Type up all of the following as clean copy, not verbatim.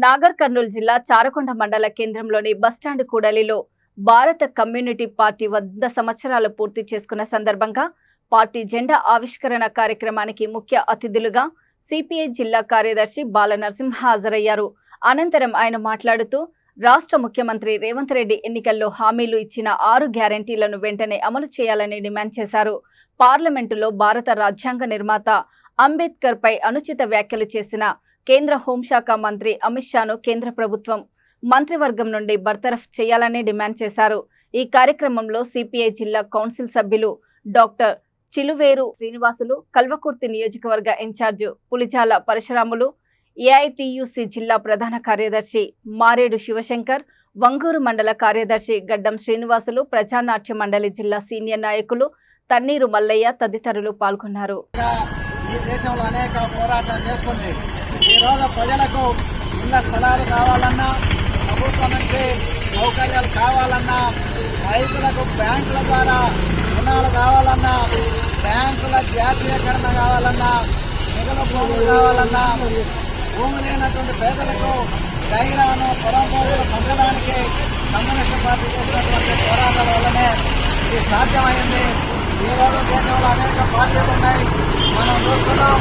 నాగర్ కర్నూలు జిల్లా చారకొండ మండల కేంద్రంలోని బస్టాండ్ కూడలిలో భారత కమ్యూనిటీ పార్టీ 100 సంవత్సరాలు పూర్తి చేసుకున్న సందర్భంగా పార్టీ జెండా ఆవిష్కరణ కార్యక్రమానికి ముఖ్య అతిథులుగా సిపిఐ జిల్లా కార్యదర్శి బాల నరసింహ హాజరయ్యారు. అనంతరం ఆయన మాట్లాడుతూ రాష్ట్ర ముఖ్యమంత్రి రేవంత్ రెడ్డి ఎన్నికల్లో హామీలు ఇచ్చిన 6 గ్యారెంటీలను వెంటనే అమలు చేయాలని డిమాండ్ చేశారు. పార్లమెంటులో భారత రాజ్యాంగ నిర్మాత అంబేద్కర్ పై అనుచిత వ్యాఖ్యలు చేసిన కేంద్ర హోంశాఖ మంత్రి అమిత్ షాను కేంద్ర ప్రభుత్వం మంత్రివర్గం నుండి బర్తరఫ్ చేయాలని డిమాండ్ చేశారు. ఈ కార్యక్రమంలో సిపిఐ జిల్లా కౌన్సిల్ సభ్యులు డాక్టర్ చిలువేరు శ్రీనివాసులు, కల్వకుర్తి నియోజకవర్గ ఇన్ఛార్జ్ పులిజాల పరశురాములు, ఏఐటియుసి జిల్లా ప్రధాన కార్యదర్శి మారేడు శివశంకర్, వంగూరు మండల కార్యదర్శి గడ్డం శ్రీనివాసులు, ప్రజానాట్య మండలి జిల్లా సీనియర్ నాయకులు తన్నీరు మల్లయ్య తదితరులు పాల్గొన్నారు. ఈ దేశంలో అనేక పోరాటాలు చేస్తుంది. ఈ రోజు ప్రజలకు ఇళ్ల స్థలాలు కావాలన్నా, ప్రభుత్వం నుంచి సౌకర్యాలు కావాలన్నా, రైతులకు బ్యాంకుల ద్వారా రుణాలు కావాలన్నా, బ్యాంకుల జాతీయకరణ కావాలన్నా, మిగులు భూములు కావాలన్నా, భూమి లేనటువంటి పేదలకు గైరాను పొలం భూములు పొందడానికి కమ్యూనిస్ట్ పార్టీ చేసినటువంటి పోరాటాల వల్లనే ఇది సాధ్యమైంది. ఈ రోజు దేశంలో అనేక పార్టీలు ఉన్నాయి. మనం చూస్తున్నాం,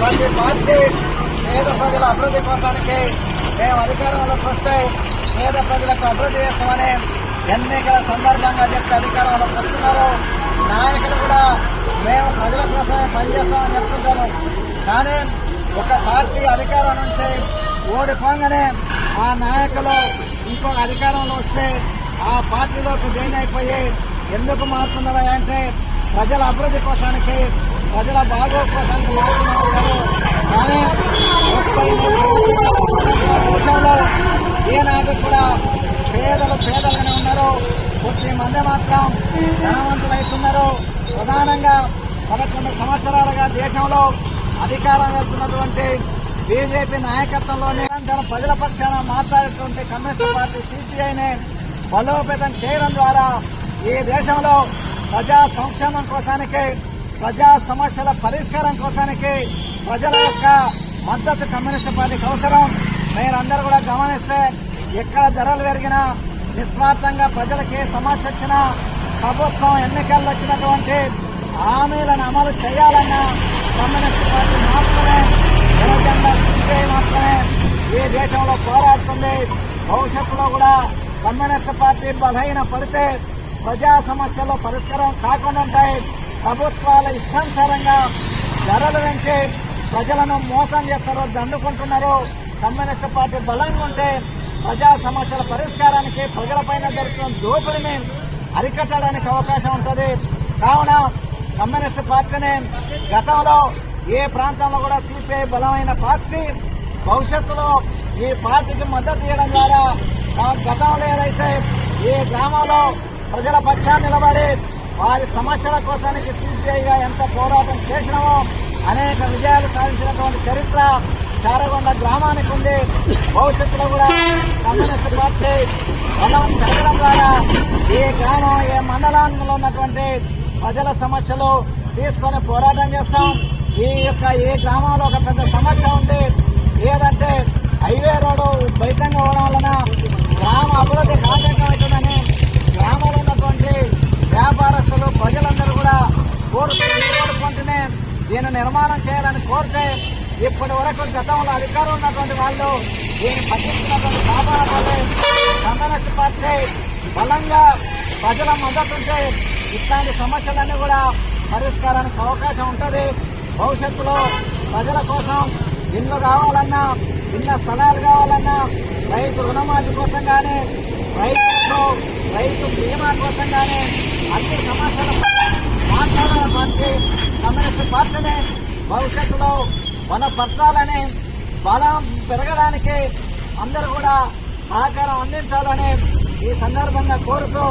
ప్రతి పార్టీ పేద ప్రజల అభివృద్ధి కోసానికి మేము అధికారంలోకి వస్తే పేద ప్రజలకు అభివృద్ధి చేస్తామని ఎన్నికల సందర్భంగా చెప్పి అధికారంలోకి వస్తున్నారు. నాయకులు కూడా మేము ప్రజల కోసమే పనిచేస్తామని చెప్తుంటారు. కానీ ఒక పార్టీ అధికారం నుంచి ఓడిపోగానే ఆ నాయకులు ఇంకో అధికారంలో వస్తే ఆ పార్టీలోకి జాయిన్ అయిపోయి ఎందుకు మారుతున్నారా అంటే ప్రజల అభివృద్ధి కోసానికి, ప్రజల బాగోగు కోసానికి మారుతున్నారు. కానీ 30 దేశంలో ఏ నాయకుడు కూడా పేదలుగానే ఉన్నారు. కొద్ది మంది మాత్రం ధనవంతులు అవుతున్నారు. ప్రధానంగా 11 సంవత్సరాలుగా దేశంలో అధికారం వెళ్తున్నటువంటి బీజేపీ నాయకత్వంలోనే ప్రజల పక్షాన మాట్లాడేటువంటి కమ్యూనిస్ట్ పార్టీ సిపిఐని బలోపేతం చేయడం ద్వారా ఈ దేశంలో ప్రజా సంక్షేమం కోసానికి, ప్రజా సమస్యల పరిష్కారం కోసానికి ప్రజల యొక్క మద్దతు కమ్యూనిస్ట్ పార్టీకి అవసరం. మీరందరూ కూడా గమనిస్తే ఎక్కడ ధరలు పెరిగినా, నిస్వార్థంగా ప్రజలకి ఏ సమస్య వచ్చినా ప్రభుత్వం ఎన్నికల్లో వచ్చినటువంటి హామీలను అమలు చేయాలన్నా కమ్యూనిస్ట్ పార్టీ మాత్రమే, జనజెండా సిపిఐ మాత్రమే ఈ దేశంలో పోరాడుతుంది. భవిష్యత్తులో కూడా కమ్యూనిస్ట్ పార్టీ బలహీన పడితే ప్రజా సమస్యలు పరిష్కారం కాకుండా ఉంటాయి. ప్రభుత్వాల ఇష్టానుసారంగా ధరలు పెంచి ప్రజలను మోసం చేస్తారు, దండుకుంటున్నారు. కమ్యూనిస్ట్ పార్టీ బలంగా ఉంటే ప్రజా సమస్యల పరిష్కారానికి, ప్రజలపైన జరుగుతున్న దోపిడీని అరికట్టడానికి అవకాశం ఉంటుంది. కావున కమ్యూనిస్ట్ పార్టీని గతంలో ఏ ప్రాంతంలో కూడా సిపిఐ బలమైన పార్టీ, భవిష్యత్తులో ఈ పార్టీకి మద్దతు ఇవ్వడం ద్వారా గతంలో ఏదైతే ఈ గ్రామంలో ప్రజల పక్షాన్ని నిలబడి వారి సమస్యల కోసానికి సిపిఐగా ఎంత పోరాటం చేసినామో అనేక విజయాలు సాధించినటువంటి చరిత్ర చారగొండ గ్రామానికి ఉంది. భవిష్యత్తులో కూడా కమ్యూనిస్ట్ పార్టీ బలం పెరగడం ద్వారా ఈ గ్రామం, ఏ మండలంలో ఉన్నటువంటి ప్రజల సమస్యలు తీసుకొని పోరాటం చేస్తాం. ఈ గ్రామంలో ఒక పెద్ద సమస్య ఉంది. ఏదంటే హైవే రోడ్డు బయటంగా అవడం వలన గ్రామ అభివృద్ధి ఆటంకం అవుతుందని గ్రామంలో ఉన్నటువంటి వ్యాపారస్తులు, ప్రజలందరూ కూడా కోరుకుంటూనే దీన్ని నిర్మాణం చేయాలని కోరితే ఇప్పటి వరకు గతంలో అధికారం ఉన్నటువంటి వాళ్ళు దీన్ని పట్టించినటువంటి కాపాడాలి. కమ్యూనిస్ట్ పార్టీ బలంగా ప్రజల మద్దతు ఉంటే ఇట్లాంటి సమస్యలన్నీ కూడా పరిష్కారానికి అవకాశం ఉంటుంది. భవిష్యత్తులో ప్రజల కోసం ఇల్లు కావాలన్నా, ఇళ్ల స్థలాలు కావాలన్నా, రైతు రుణమాఫీ కోసం కానీ, రైతు బీమా కోసం కానీ అన్ని సమస్యలు మాట్లాడాల పార్టీ కమ్యూనిస్ట్ పార్టీని భవిష్యత్తులో బలపరచాలని, బలం పెరగడానికి అందరూ కూడా సహకారం అందించాలని ఈ సందర్భంగా కోరుతూ